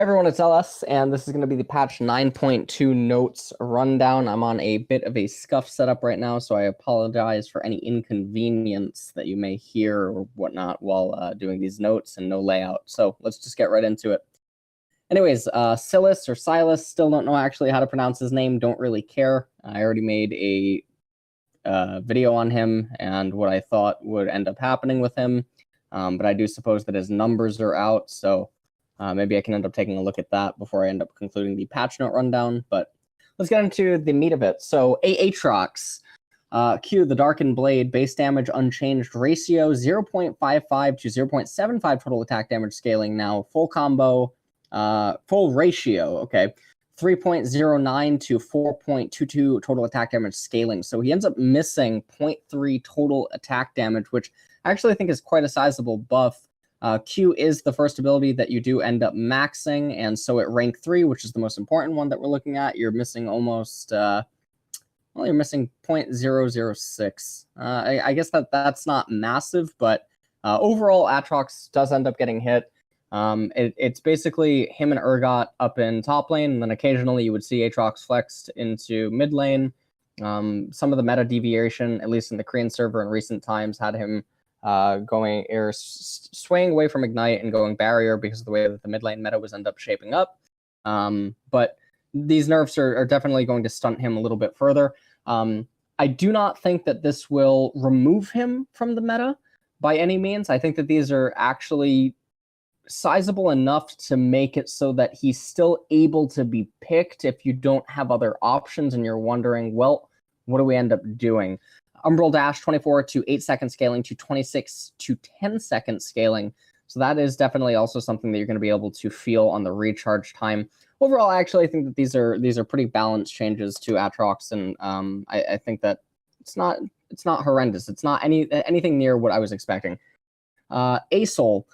Everyone, it's LS, and this is going to be the patch 9.2 notes rundown. I'm on a bit of a scuff setup right now, so I apologize for any inconvenience that you may hear or whatnot while doing these notes and no layout. So let's just get right into it. Anyways, Silas or Silas, still don't know actually how to pronounce his name, don't really care. I already made a video on him and what I thought would end up happening with him, but I do suppose that his numbers are out, so maybe I can end up taking a look at that before I end up concluding the patch note rundown, but let's get into the meat of it. So Aatrox, Q, the Darkened Blade, base damage unchanged ratio, 0.55 to 0.75 total attack damage scaling now, full combo, full ratio, okay, 3.09 to 4.22 total attack damage scaling. So he ends up missing 0.3 total attack damage, which I actually think is quite a sizable buff. Q is the first ability that you do end up maxing, and so at rank 3, which is the most important one that we're looking at, you're missing almost, well, you're missing 0.006. I guess that's not massive, but overall, Aatrox does end up getting hit. It's basically him and Urgot up in top lane, and then occasionally you would see Aatrox flexed into mid lane. Some of the meta deviation, at least in the Korean server in recent times, had him swaying away from Ignite and going barrier because of the way that the mid lane meta was end up shaping up. But these nerfs are definitely going to stunt him a little bit further. I do not think that this will remove him from the meta by any means. I think that these are actually sizable enough to make it so that he's still able to be picked if you don't have other options and you're wondering, well, what do we end up doing? Umbral Dash, 24 to 8 second scaling to 26 to 10 second scaling. So that is definitely also something that you're going to be able to feel on the recharge time. Overall, I actually think that these are pretty balanced changes to Aatrox, and I think that it's not horrendous. It's not anything near what I was expecting. Asol.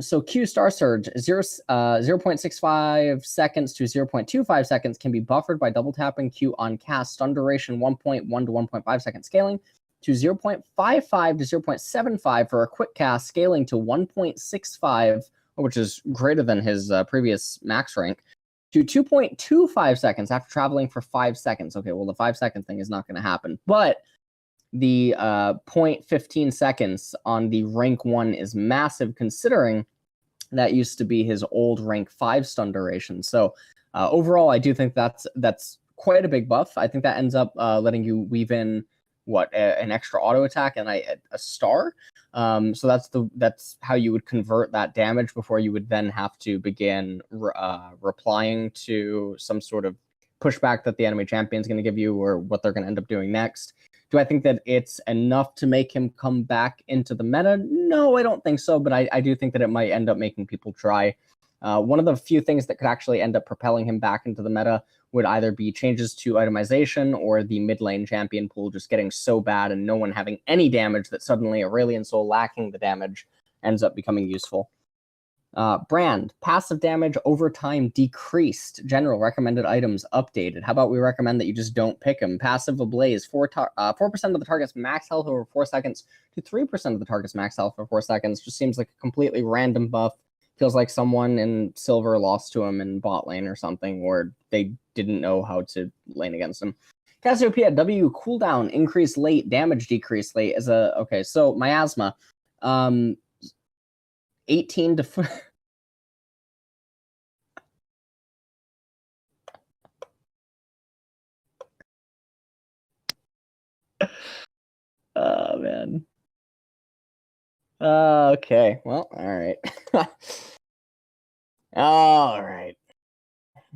So Q Star Surge, 0.65 seconds to 0.25 seconds can be buffered by double tapping Q on cast. Stun duration 1.1 to 1.5 second scaling to 0.55 to 0.75 for a quick cast, scaling to 1.65, which is greater than his previous max rank, to 2.25 seconds after traveling for 5 seconds. Okay, well, the 5 second thing is not going to happen, but the 0.15 seconds on the rank 1 is massive, considering that used to be his old rank 5 stun duration. So overall, I do think that's quite a big buff. I think that ends up letting you weave in an extra auto attack and a star. So that's how you would convert that damage before you would then have to begin replying to some sort of pushback that the enemy champion is going to give you, or what they're going to end up doing next. Do I think that it's enough to make him come back into the meta? No, I don't think so, but I do think that it might end up making people try. One of the few things that could actually end up propelling him back into the meta would either be changes to itemization or the mid lane champion pool just getting so bad and no one having any damage that suddenly Aurelion Soul lacking the damage ends up becoming useful. Brand, passive damage over time decreased. General recommended items updated. How about we recommend that you just don't pick him? Passive Ablaze, 4% of the target's max health over 4 seconds to 3% of the target's max health for 4 seconds. Just seems like a completely random buff. Feels like someone in silver lost to him in bot lane or something, or they didn't know how to lane against him. Cassiopeia, W cooldown increase late, damage decrease late is a... Okay, so Miasma. 18 to... Oh, man. Okay, well, alright. Alright.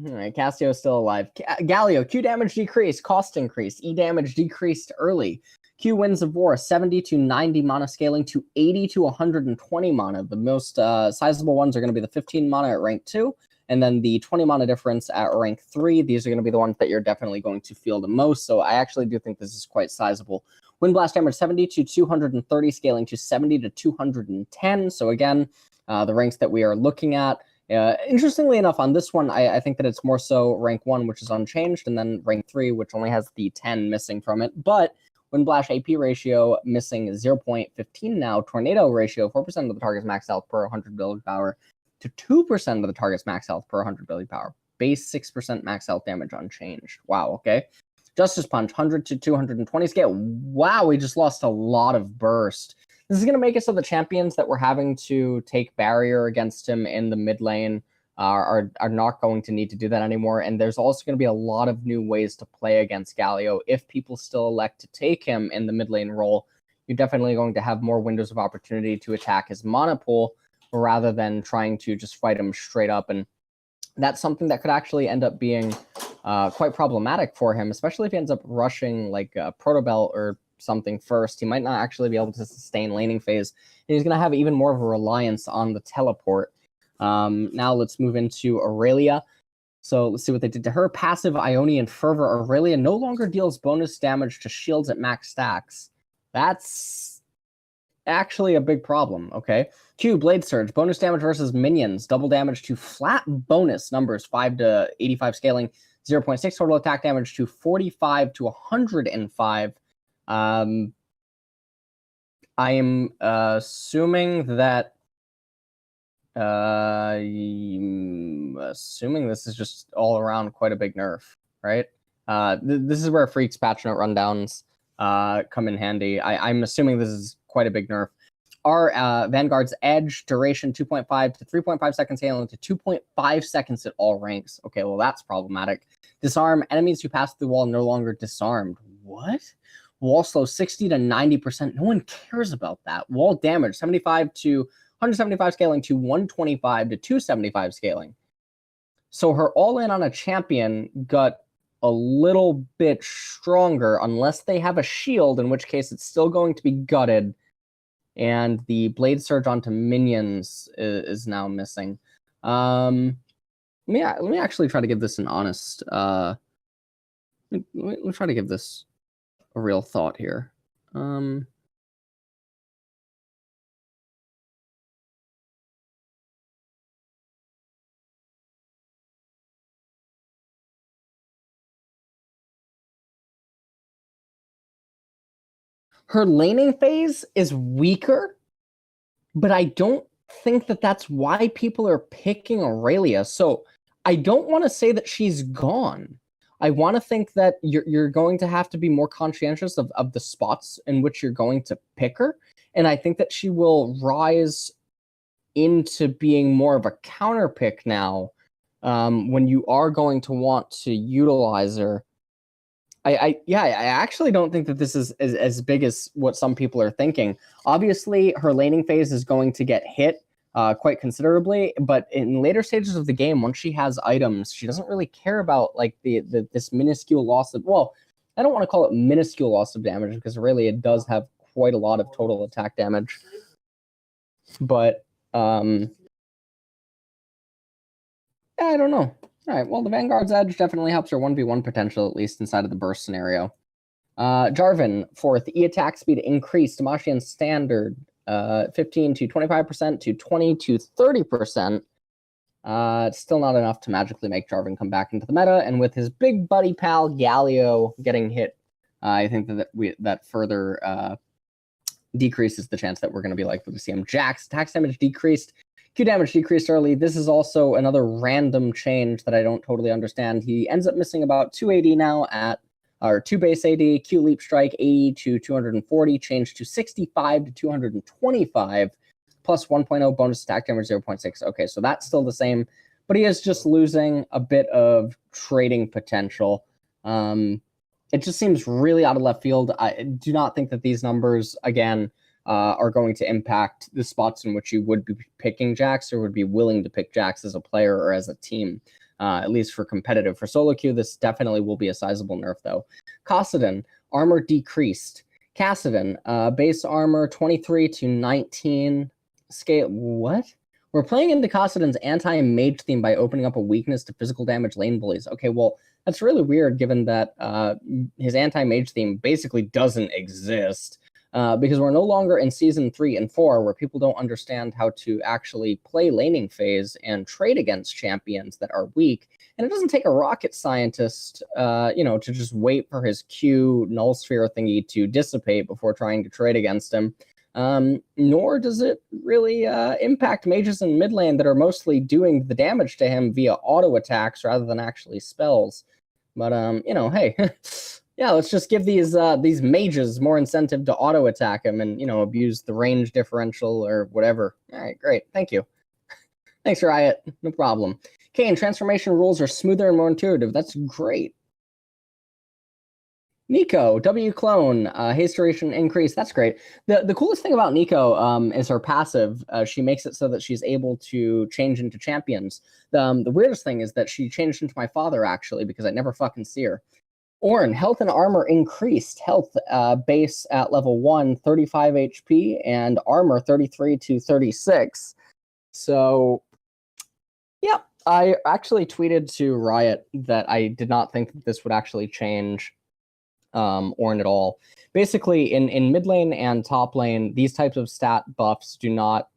Alright, Cassio's still alive. Galio, Q damage decreased, cost increase, E damage decreased early. Q Winds of War, 70 to 90 mana scaling to 80 to 120 mana. The most sizable ones are going to be the 15 mana at rank 2, and then the 20 mana difference at rank 3. These are going to be the ones that you're definitely going to feel the most, so I actually do think this is quite sizable. Wind Blast damage 70 to 230, scaling to 70 to 210. So again, the ranks that we are looking at. Interestingly enough, on this one, I think that it's more so rank 1, which is unchanged, and then rank 3, which only has the 10 missing from it. But Wind Blast AP ratio missing 0.15 now. Tornado ratio, 4% of the target's max health per 100 build power. to 2% of the target's max health per 100 ability power. Base 6% max health damage unchanged. Wow, okay. Justice Punch, 100 to 220 scale. Wow, we just lost a lot of burst. This is going to make it so the champions that were having to take barrier against him in the mid lane are not going to need to do that anymore. And there's also going to be a lot of new ways to play against Galio. If people still elect to take him in the mid lane role, you're definitely going to have more windows of opportunity to attack his mana pool rather than trying to just fight him straight up. And that's something that could actually end up being quite problematic for him, especially if he ends up rushing like Protobelt or something first. He might not actually be able to sustain laning phase, and he's going to have even more of a reliance on the teleport. Now let's move into Irelia. So let's see what they did to her. Passive Ionian Fervor. Irelia no longer deals bonus damage to shields at max stacks. That's actually a big problem, okay? Q, Blade Surge. Bonus damage versus minions. Double damage to flat bonus numbers, 5 to 85 scaling. 0.6 total attack damage to 45 to 105. I am assuming that this is just all around quite a big nerf, right? This is where Freak's patch note rundowns come in handy. I'm assuming this is quite a big nerf. Our Vanguard's Edge, duration 2.5 to 3.5 seconds, scaling to 2.5 seconds at all ranks. Okay, well, that's problematic. Disarm, enemies who pass through the wall no longer disarmed. What? Wall slow 60 to 90%. No one cares about that. Wall damage 75 to 175 scaling to 125 to 275 scaling. So her all-in on a champion got a little bit stronger unless they have a shield, in which case it's still going to be gutted. And the Blade Surge onto minions is now missing. Let me actually try to give this an honest... let me try to give this a real thought here. Her laning phase is weaker, but I don't think that that's why people are picking Irelia. So I don't want to say that she's gone. I want to think that you're going to have to be more conscientious of the spots in which you're going to pick her. And I think that she will rise into being more of a counter pick now when you are going to want to utilize her. I actually don't think that this is as big as what some people are thinking. Obviously, her laning phase is going to get hit quite considerably, but in later stages of the game, once she has items, she doesn't really care about like this minuscule loss of, well, I don't want to call it minuscule loss of damage because really it does have quite a lot of total attack damage. But I don't know. All right, well, the Vanguard's Edge definitely helps her 1v1 potential, at least inside of the burst scenario. Jarvan, fourth, E-attack speed increased. Damashian standard, 15 to 25% to 20 to 30%. It's still not enough to magically make Jarvan come back into the meta, and with his big buddy pal Galio getting hit, I think that further decreases the chance that we're going to be likely to see him. Jax, attack damage decreased. Q damage decreased early. This is also another random change that I don't totally understand. He ends up missing about 2 AD now or 2 base AD. Q leap strike 80 to 240, changed to 65 to 225, plus 1.0 bonus attack damage 0.6. Okay, so that's still the same, but he is just losing a bit of trading potential. It just seems really out of left field. I do not think that these numbers, again, are going to impact the spots in which you would be picking Jax or would be willing to pick Jax as a player or as a team, at least for competitive. For solo queue, this definitely will be a sizable nerf, though. Kassadin, armor decreased. Kassadin, base armor 23 to 19. Scale, what? We're playing into Kassadin's anti-mage theme by opening up a weakness to physical damage lane bullies. Okay, well, that's really weird given that his anti-mage theme basically doesn't exist. Because we're no longer in season 3 and 4 where people don't understand how to actually play laning phase and trade against champions that are weak. And it doesn't take a rocket scientist, to just wait for his Q null sphere thingy to dissipate before trying to trade against him. Nor does it really impact mages in mid lane that are mostly doing the damage to him via auto attacks rather than actually spells. But you know, hey, yeah, let's just give these mages more incentive to auto attack him and, you know, abuse the range differential or whatever. All right, great, thank you. Thanks, Riot. No problem. Kane, transformation rules are smoother and more intuitive. That's great. Nico, W clone, haste duration increase. That's great. The coolest thing about Nico is her passive. She makes it so that she's able to change into champions. The weirdest thing is that she changed into my father, actually, because I never fucking see her. Ornn, health and armor increased. Health base at level 1, 35 HP, and armor 33 to 36. So, yeah, I actually tweeted to Riot that I did not think that this would actually change Ornn at all. Basically, in mid lane and top lane, these types of stat buffs do not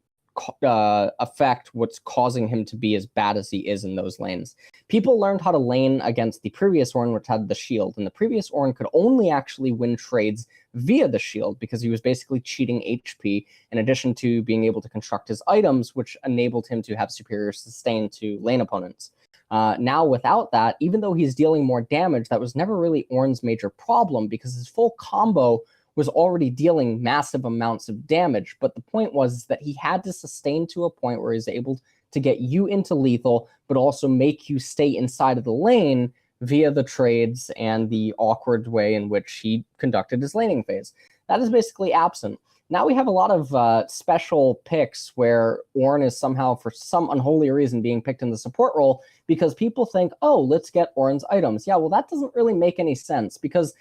affect what's causing him to be as bad as he is in those lanes. People learned how to lane against the previous Ornn, which had the shield, and the previous Ornn could only actually win trades via the shield because he was basically cheating HP in addition to being able to construct his items, which enabled him to have superior sustain to lane opponents. Now, without that, even though he's dealing more damage, that was never really Ornn's major problem because his full combo was already dealing massive amounts of damage. But the point was that he had to sustain to a point where he's able to get you into lethal, but also make you stay inside of the lane via the trades and the awkward way in which he conducted his laning phase. That is basically absent. Now we have a lot of special picks where Ornn is somehow, for some unholy reason, being picked in the support role because people think, oh, let's get Ornn's items. Yeah, well, that doesn't really make any sense because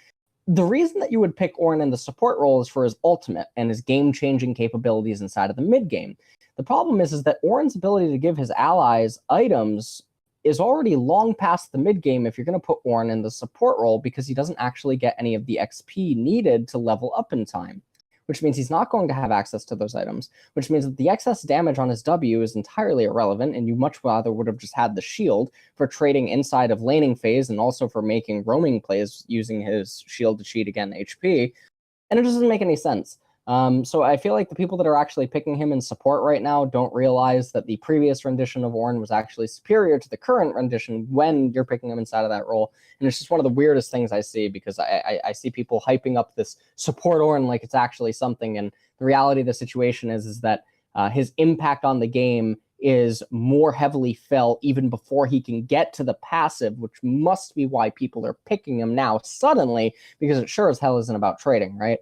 the reason that you would pick Ornn in the support role is for his ultimate and his game-changing capabilities inside of the mid-game. The problem is that Ornn's ability to give his allies items is already long past the mid-game if you're going to put Ornn in the support role because he doesn't actually get any of the XP needed to level up in time, which means he's not going to have access to those items, which means that the excess damage on his W is entirely irrelevant, and you much rather would have just had the shield for trading inside of laning phase and also for making roaming plays using his shield to cheat again HP, and it doesn't make any sense. So I feel like the people that are actually picking him in support right now don't realize that the previous rendition of Ornn was actually superior to the current rendition when you're picking him inside of that role. And it's just one of the weirdest things I see because I see people hyping up this support Ornn like it's actually something. And the reality of the situation is that his impact on the game is more heavily felt even before he can get to the passive, which must be why people are picking him now suddenly, because it sure as hell isn't about trading, right?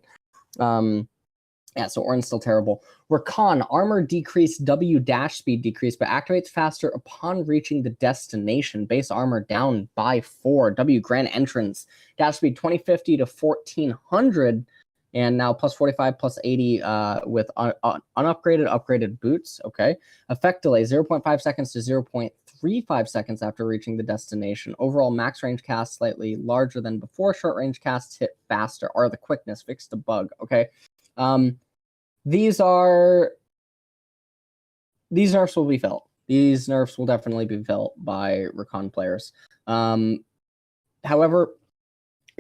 Yeah, so Ornn's still terrible. Rakan, armor decreased, W dash speed decreased, but activates faster upon reaching the destination. Base armor down by 4. W grand entrance, dash speed 2050 to 1400, and now plus 45, plus 80 with upgraded boots. Okay. Effect delay 0.5 seconds to 0.35 seconds after reaching the destination. Overall max range cast slightly larger than before. Short range casts hit faster. Are the quickness fixed a bug? Okay. These nerfs will be felt. These nerfs will definitely be felt by Rakan players. However,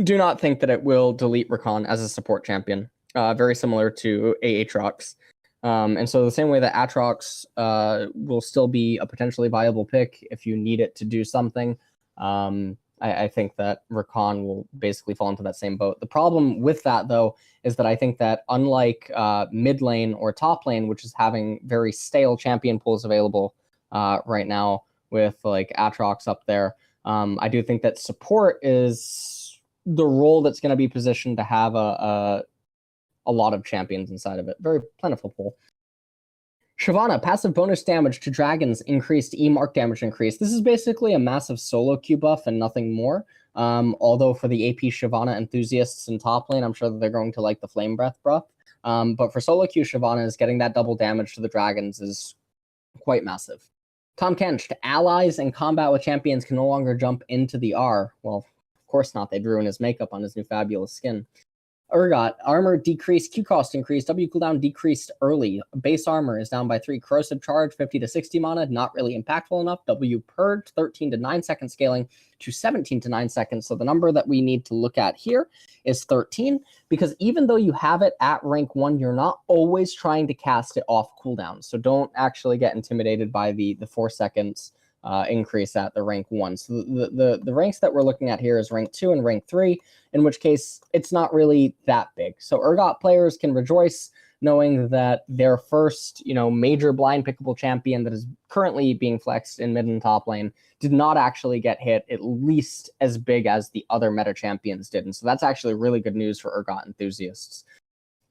do not think that it will delete Rakan as a support champion. Very similar to Aatrox. And so the same way that Aatrox will still be a potentially viable pick if you need it to do something, I think that Rakan will basically fall into that same boat. The problem with that, though, is that I think that unlike mid lane or top lane, which is having very stale champion pools available right now with like Aatrox up there, I do think that support is the role that's going to be positioned to have a lot of champions inside of it. Very plentiful pool. Shyvana, passive bonus damage to dragons increased, E-mark damage increased. This is basically a massive solo Q buff and nothing more. Although for the AP Shyvana enthusiasts in top lane, I'm sure that they're going to like the Flame Breath buff. But for solo Q Shyvana, getting that double damage to the dragons is quite massive. Tahm Kench, allies in combat with champions can no longer jump into the R. Well, of course not. They'd ruin his makeup on his new fabulous skin. Urgot, armor decreased, Q cost increased, W cooldown decreased early. Base armor is down by 3. Corrosive charge, 50 to 60 mana, not really impactful enough. W purge, 13 to 9 second scaling to 17 to 9 seconds. So the number that we need to look at here is 13, because even though you have it at rank 1, you're not always trying to cast it off cooldown. So don't actually get intimidated by the 4 seconds increase at the rank 1. So the ranks that we're looking at here is rank 2 and rank 3, in which case it's not really that big. So Urgot players can rejoice knowing that their first, major blind pickable champion that is currently being flexed in mid and top lane did not actually get hit at least as big as the other meta champions did. And so that's actually really good news for Urgot enthusiasts.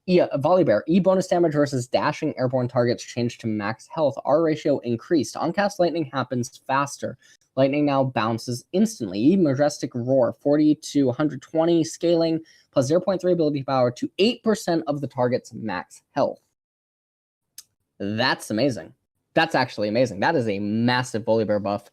Volibear, E bonus damage versus dashing airborne targets changed to max health. R ratio increased. On cast lightning happens faster. Lightning now bounces instantly. E majestic roar, 40 to 120 scaling, plus 0.3 ability power to 8% of the target's max health. That's amazing. That's actually amazing. That is a massive Volibear buff.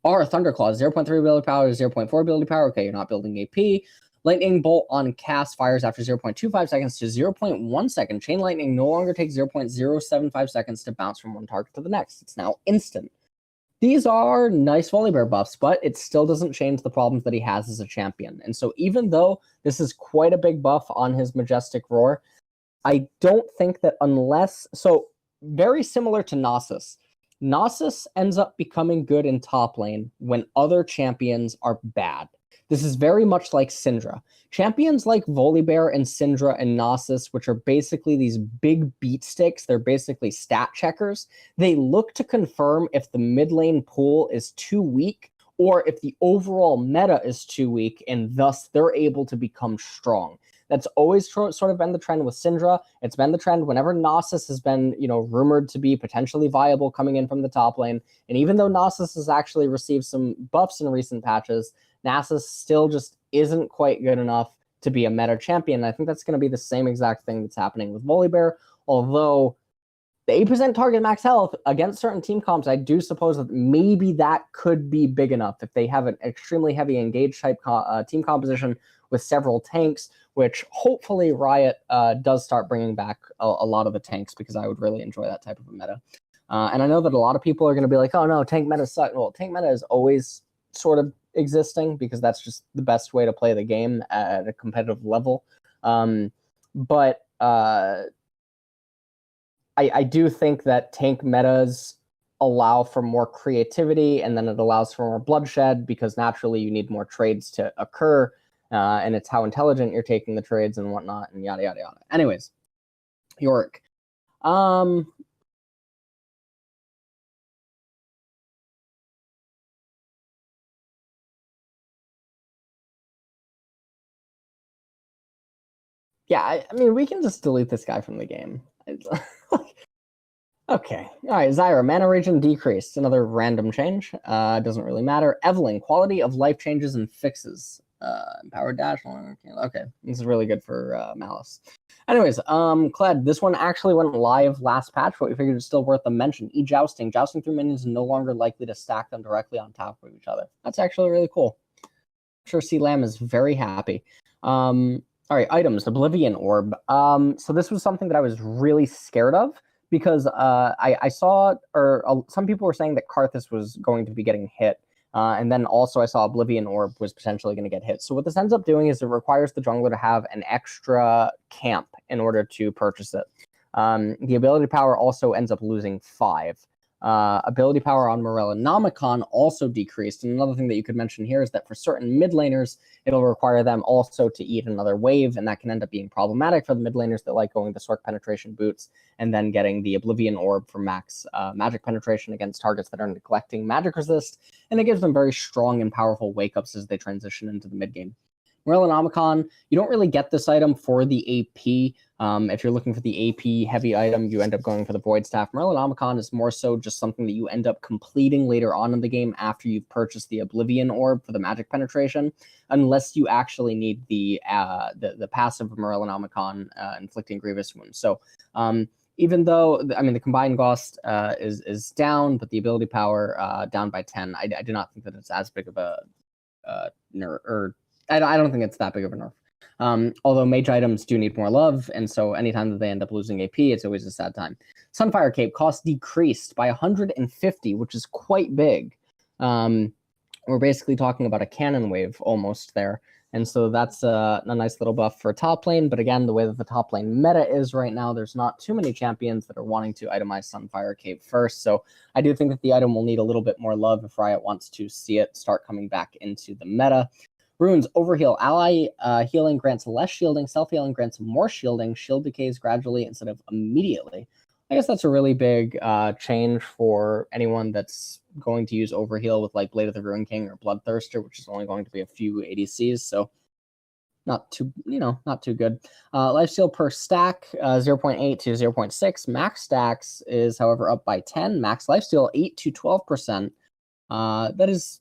R Thunderclaw, 0.3 ability power, 0.4 ability power. Okay, you're not building AP. Lightning Bolt on cast fires after 0.25 seconds to 0.1 second. Chain Lightning no longer takes 0.075 seconds to bounce from one target to the next. It's now instant. These are nice Volibear buffs, but it still doesn't change the problems that he has as a champion. And so even though this is quite a big buff on his Majestic Roar, I don't think that unless... So very similar to Nasus. Nasus ends up becoming good in top lane when other champions are bad. This is very much like Syndra. Champions like Volibear and Syndra and Nasus, which are basically these big beat sticks, they're basically stat checkers, they look to confirm if the mid lane pool is too weak or if the overall meta is too weak, and thus they're able to become strong. That's always sort of been the trend with Syndra. It's been the trend whenever Nasus has been, rumored to be potentially viable coming in from the top lane. And even though Nasus has actually received some buffs in recent patches, Nasus still just isn't quite good enough to be a meta champion. I think that's going to be the same exact thing that's happening with Volibear, although the 8% target max health against certain team comps, I do suppose that maybe that could be big enough if they have an extremely heavy engaged type team composition with several tanks, which hopefully Riot does start bringing back a lot of the tanks, because I would really enjoy that type of a meta. And I know that a lot of people are going to be like, oh no, tank meta suck. Well, tank meta is always sort of existing because that's just the best way to play the game at a competitive level. But I do think that tank metas allow for more creativity, and then it allows for more bloodshed because naturally you need more trades to occur, and it's how intelligent you're taking the trades and whatnot, and yada, yada, yada. Anyways, Yorick. Yeah, I mean, we can just delete this guy from the game. Okay. All right, Zyra, mana regen decreased. Another random change. Doesn't really matter. Evelyn, quality of life changes and fixes. Empowered dash. Okay, this is really good for Malice. Anyways, Kled, this one actually went live last patch, but we figured it's still worth a mention. E-jousting. Jousting through minions is no longer likely to stack them directly on top of each other. That's actually really cool. I'm sure C-Lam is very happy. All right, items, Oblivion Orb. So this was something that I was really scared of because I saw, or some people were saying that Karthus was going to be getting hit. And then also I saw Oblivion Orb was potentially going to get hit. So what this ends up doing is it requires the jungler to have an extra camp in order to purchase it. The ability power also ends up losing 5. Ability power on Morellonomicon also decreased. And another thing that you could mention here is that for certain mid laners, it'll require them also to eat another wave, and that can end up being problematic for the mid laners that like going the Sork penetration boots and then getting the Oblivion Orb for max magic penetration against targets that are neglecting magic resist, and it gives them very strong and powerful wake-ups as they transition into the mid game. Morellonomicon, you don't really get this item for the AP. If you're looking for the AP heavy item, you end up going for the Void Staff. Morellonomicon is more so just something that you end up completing later on in the game after you've purchased the Oblivion Orb for the magic penetration, unless you actually need the passive of Morellonomicon inflicting grievous wounds. So even though, I mean, the combined cost is down, but the ability power down by 10, I do not think that it's as big of a nerf, or I don't think it's that big of a nerf. Although mage items do need more love, and so anytime that they end up losing AP, it's always a sad time. Sunfire Cape cost decreased by 150, which is quite big. We're basically talking about a cannon wave almost there. And so that's a nice little buff for top lane. But again, the way that the top lane meta is right now, there's not too many champions that are wanting to itemize Sunfire Cape first. So I do think that the item will need a little bit more love if Riot wants to see it start coming back into the meta. Runes, Overheal. Ally healing grants less shielding. Self-healing grants more shielding. Shield decays gradually instead of immediately. I guess that's a really big change for anyone that's going to use Overheal with like Blade of the Ruin King or Bloodthirster, which is only going to be a few ADCs, so not too good. Lifesteal per stack, 0.8 to 0.6. Max stacks is, however, up by 10. Max lifesteal, 8 to 12%. That is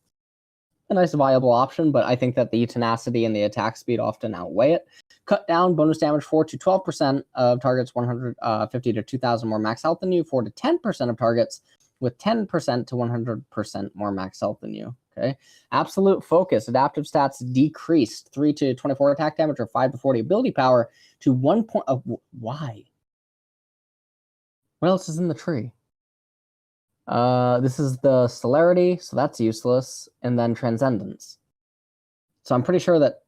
a nice viable option, but I think that the tenacity and the attack speed often outweigh it. Cut down bonus damage 4 to 12% of targets 150 to 2,000 more max health than you, 4 to 10% of targets with 10% to 100% more max health than you. Okay. Absolute focus. Adaptive stats decreased 3 to 24 attack damage or 5 to 40 ability power to 1 point. Why? What else is in the tree? This is the celerity, so that's useless, and then transcendence. So I'm pretty sure that.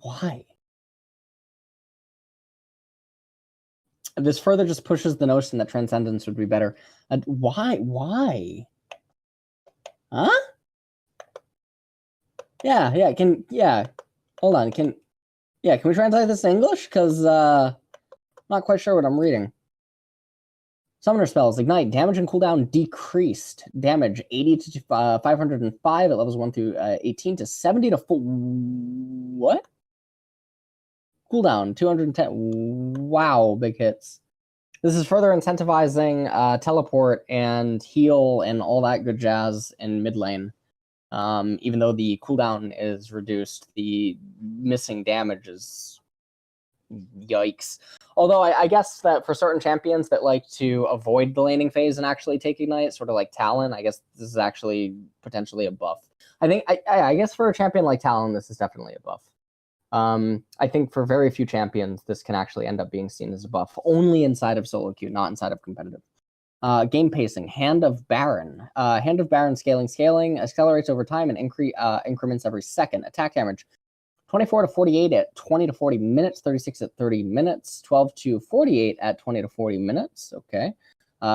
Why? This further just pushes the notion that transcendence would be better. Why? Why? Huh? Yeah. Hold on. Can we translate this to English? Because I'm not quite sure what I'm reading. Summoner spells, ignite, damage and cooldown decreased. Damage 80 to 505 at levels 1 through 18 to 70 to 4. What? Cooldown 210. Wow, big hits. This is further incentivizing teleport and heal and all that good jazz in mid lane. Even though the cooldown is reduced, the missing damage is yikes. Although I guess that for certain champions that like to avoid the laning phase and actually take ignite, sort of like Talon, I guess this is actually potentially a buff. I guess for a champion like Talon, this is definitely a buff. I think for very few champions, this can actually end up being seen as a buff, only inside of solo queue, not inside of competitive. Game pacing, Hand of Baron. Hand of Baron scaling accelerates over time and increments every second. Attack damage, 24 to 48 at 20 to 40 minutes, 36 at 30 minutes, 12 to 48 at 20 to 40 minutes. Okay.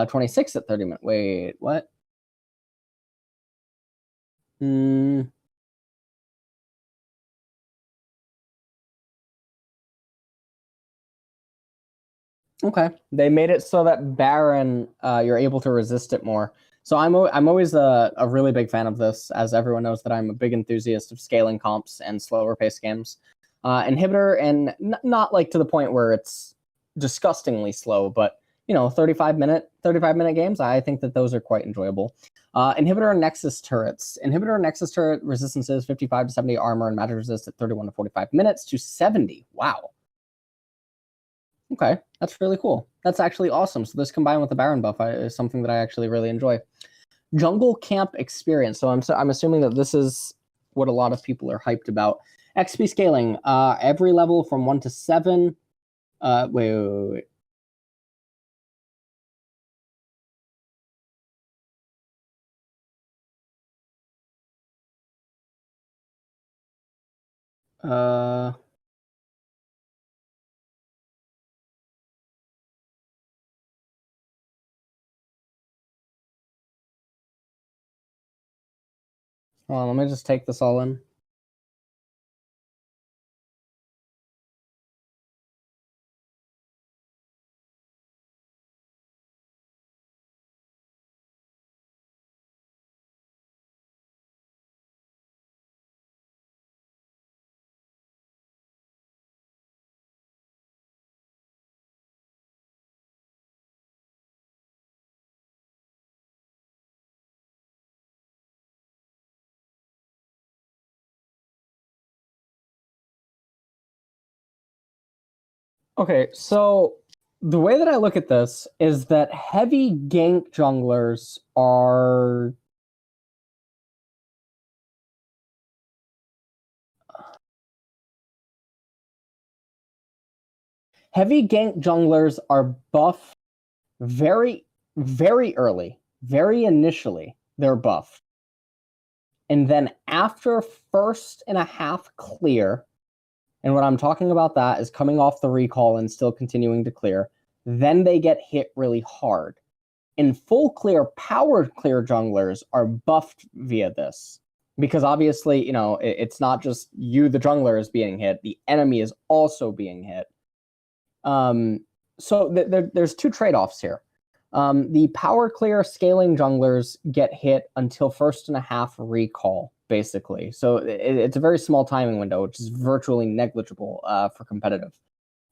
26 at 30 minutes. Wait, what? Okay. They made it so that Baron, you're able to resist it more. So I'm always a really big fan of this, as everyone knows that I'm a big enthusiast of scaling comps and slower paced games. Inhibitor, and not like to the point where it's disgustingly slow, but 35 minute games, I think that those are quite enjoyable. Inhibitor and Nexus turrets. Inhibitor and Nexus turret resistances 55 to 70 armor and magic resist at 31 to 45 minutes to 70. Wow. Okay, that's really cool. That's actually awesome. So this combined with the Baron buff is something that I actually really enjoy. Jungle Camp Experience. So I'm assuming that this is what a lot of people are hyped about. XP scaling. Every level from 1 to 7. Wait. Hold on, let me just take this all in. Okay, so the way that I look at this is that heavy gank junglers are Heavy gank junglers are buffed very, very early, very initially. They're buffed. And then after first and a half clear, and what I'm talking about that is coming off the recall and still continuing to clear, then they get hit really hard. In full clear, powered clear junglers are buffed via this. Because obviously, you know, it's not just you, the jungler, is being hit. The enemy is also being hit. So there's two trade-offs here. The power clear scaling junglers get hit until first and a half recall, basically. So it's a very small timing window, which is virtually negligible for competitive.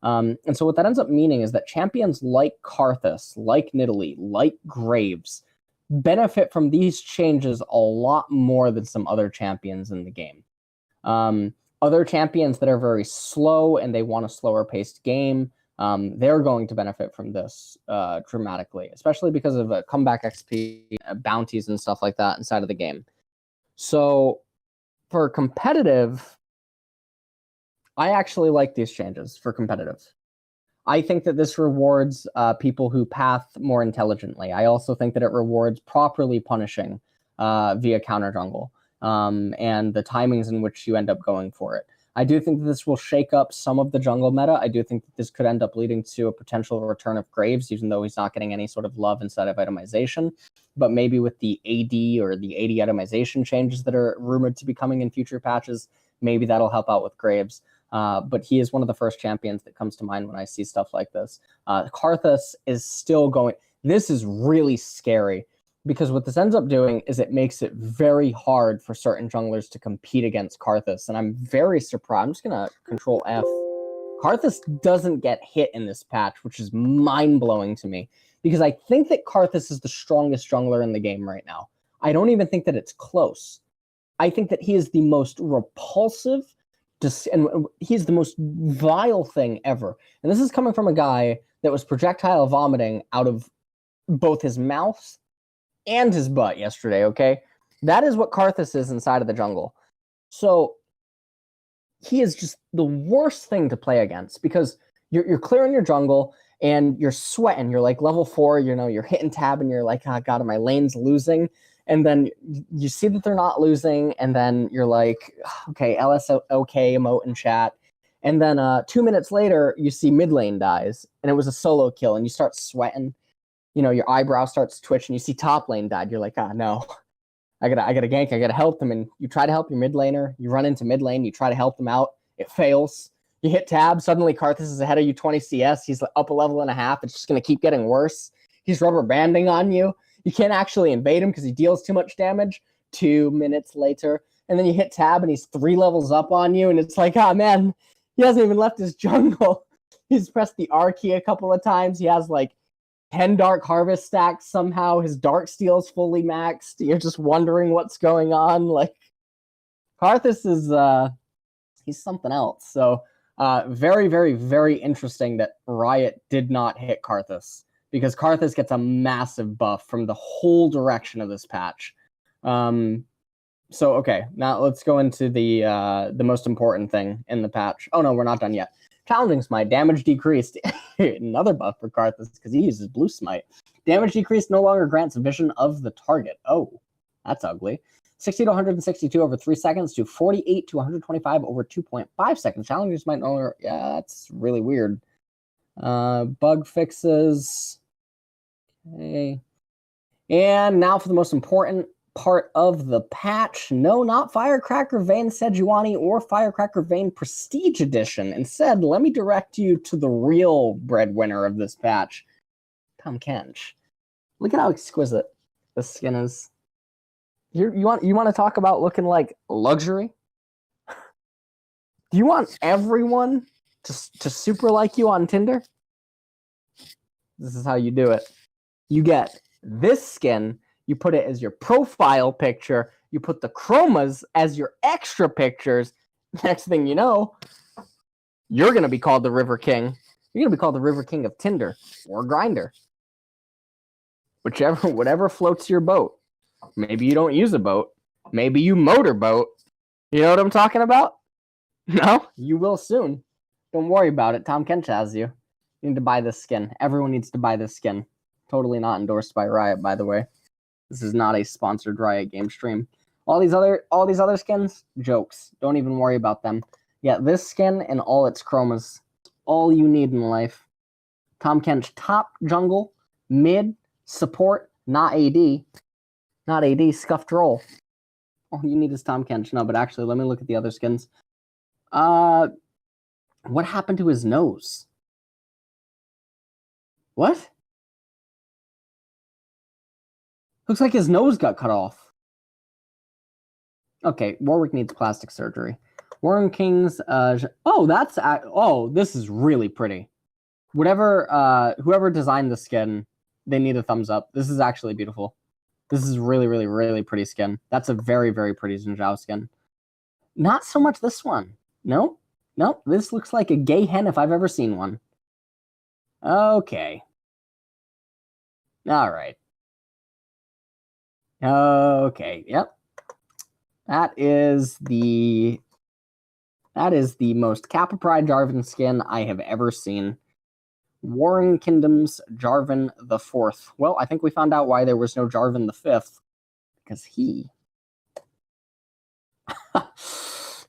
And so what that ends up meaning is that champions like Karthus, like Nidalee, like Graves benefit from these changes a lot more than some other champions in the game. Other champions that are very slow and they want a slower paced game, they're going to benefit from this dramatically, especially because of comeback XP, bounties, and stuff like that inside of the game. So for competitive, I actually like these changes for competitive. I think that this rewards people who path more intelligently. I also think that it rewards properly punishing via counter jungle and the timings in which you end up going for it. I do think that this will shake up some of the jungle meta. I do think that this could end up leading to a potential return of Graves, even though he's not getting any sort of love inside of itemization. But maybe with the AD or the AD itemization changes that are rumored to be coming in future patches, maybe that'll help out with Graves. But he is one of the first champions that comes to mind when I see stuff like this. Karthus is still going. This is really scary because what this ends up doing is it makes it very hard for certain junglers to compete against Karthus. And I'm very surprised. I'm just going to Control F. Karthus doesn't get hit in this patch, which is mind-blowing to me because I think that Karthus is the strongest jungler in the game right now. I don't even think that it's close. I think that he is the most repulsive, and he's the most vile thing ever. And this is coming from a guy that was projectile vomiting out of both his mouth and his butt yesterday, okay? That is what Karthus is inside of the jungle. So he is just the worst thing to play against because you're clearing your jungle and you're sweating. You're like level 4, you know, you're hitting tab and you're like, oh, God, my lane's losing. And then you see that they're not losing, and then you're like, okay, LSOK emote in chat. And then 2 minutes later, you see mid lane dies, and it was a solo kill, and you start sweating. You know, your eyebrow starts twitching. You see top lane died. You're like, no, I gotta gank. I gotta help them. And you try to help your mid laner. You run into mid lane. You try to help them out. It fails. You hit tab. Suddenly, Karthus is ahead of you 20 CS. He's up a level and a half. It's just gonna keep getting worse. He's rubber banding on you. You can't actually invade him because he deals too much damage. 2 minutes later, and then you hit tab and he's 3 levels up on you, and it's like, oh man, he hasn't even left his jungle. He's pressed the R key a couple of times. He has like 10 Dark Harvest stacks somehow. His Dark Steel's fully maxed. You're just wondering what's going on. Like, Karthus is, he's something else. So, very, very, very interesting that Riot did not hit Karthus, because Karthus gets a massive buff from the whole direction of this patch. So, okay, now let's go into the most important thing in the patch. Oh, no, we're not done yet. Challenging Smite, damage decreased. Another buff for Karthus, because he uses Blue Smite. Damage decreased no longer grants vision of the target. Oh, that's ugly. 60 to 162 over 3 seconds to 48 to 125 over 2.5 seconds. Challenging Smite no longer... Yeah, that's really weird. Bugfixes... Okay. And now for the most important part of the patch. No, not Firecracker Vein Sejuani or Firecracker Vein Prestige Edition. Instead, let me direct you to the real breadwinner of this patch, Tahm Kench. Look at how exquisite this skin is. You want to talk about looking like luxury? Do you want everyone to super like you on Tinder? This is how you do it. You get this skin, you put it as your profile picture, you put the chromas as your extra pictures. Next thing you know, you're going to be called the River King. You're going to be called the River King of Tinder or Grindr. Whatever floats your boat. Maybe you don't use a boat. Maybe you motorboat. You know what I'm talking about? No? You will soon. Don't worry about it. Tahm Kench has you. You need to buy this skin. Everyone needs to buy this skin. Totally not endorsed by Riot, by the way. This is not a sponsored Riot game stream. All these other skins, jokes. Don't even worry about them. Yeah, this skin and all its chromas, all you need in life. Tahm Kench, top jungle, mid, support, not AD. Not AD, scuffed roll. All you need is Tahm Kench. No, but actually, let me look at the other skins. What happened to his nose? What? Looks like his nose got cut off. Okay, Warwick needs plastic surgery. Warren King's, this is really pretty. Whoever designed the skin, they need a thumbs up. This is actually beautiful. This is really, really, really pretty skin. That's a very, very pretty Xin Zhao skin. Not so much this one. Nope. This looks like a gay hen if I've ever seen one. Okay. All right. Okay, yep. That is the most Kappa Pride Jarvan skin I have ever seen. Warring Kingdoms Jarvan the 4th. Well, I think we found out why there was no Jarvan the 5th. Because he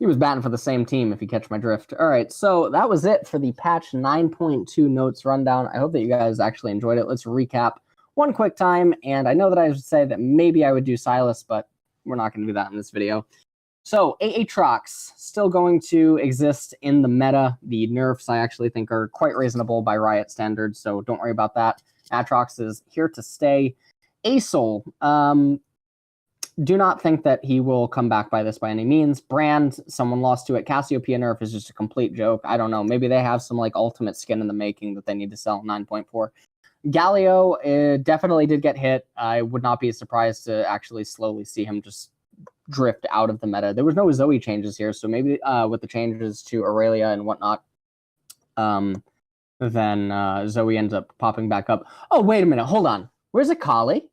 was batting for the same team, if you catch my drift. All right, so that was it for the patch 9.2 notes rundown. I hope that you guys actually enjoyed it. Let's recap one quick time. And I know that I would say that maybe I would do Silas, but we're not going to do that in this video. So Aatrox still going to exist in the meta. The nerfs I actually think are quite reasonable by Riot standards, so don't worry about that. Aatrox is here to stay. Asol, do not think that he will come back by this by any means. Brand, someone lost to it. Cassiopeia nerf is just a complete joke. I don't know. Maybe they have some like ultimate skin in the making that they need to sell 9.4. Galio definitely did get hit. I would not be surprised to actually slowly see him just drift out of the meta. There was no Zoe changes here, so maybe with the changes to Irelia and whatnot, then Zoe ends up popping back up. Oh, wait a minute. Hold on. Where's Akali?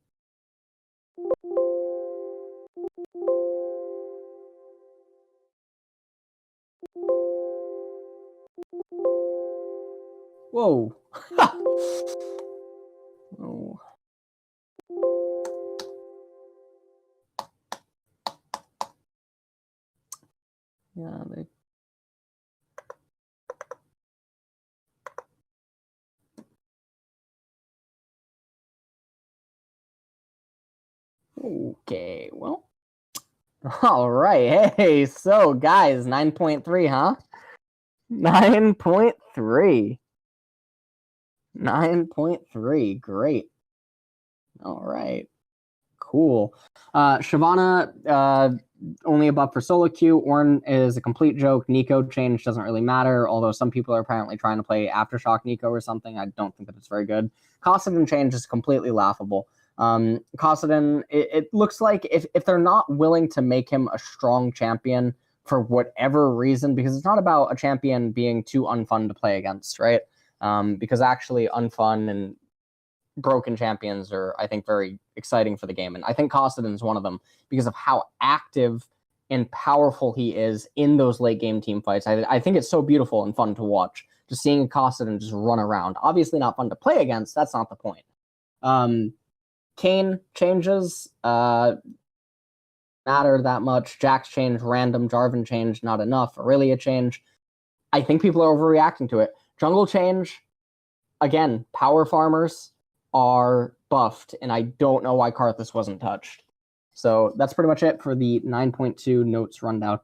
Whoa. Oh. Yeah, they... Okay, well. All right. Hey, so guys, 9.3, huh? 9.3. 9.3. Great. All right. Cool. Shyvana, only a buff for solo queue. Ornn is a complete joke. Nico change doesn't really matter, although some people are apparently trying to play Aftershock Nico or something. I don't think that it's very good. Kassadin change is completely laughable. Kassadin, it looks like if they're not willing to make him a strong champion for whatever reason, because it's not about a champion being too unfun to play against, right? Because actually unfun and broken champions are, I think, very exciting for the game. And I think Kassadin is one of them because of how active and powerful he is in those late game team fights. I think it's so beautiful and fun to watch. Just seeing Kassadin just run around. Obviously not fun to play against. That's not the point. Kayn changes matter that much. Jax change, random. Jarvan change, not enough. Irelia change. I think people are overreacting to it. Jungle change, again, power farmers are buffed, and I don't know why Karthus wasn't touched. So that's pretty much it for the 9.2 notes rundown.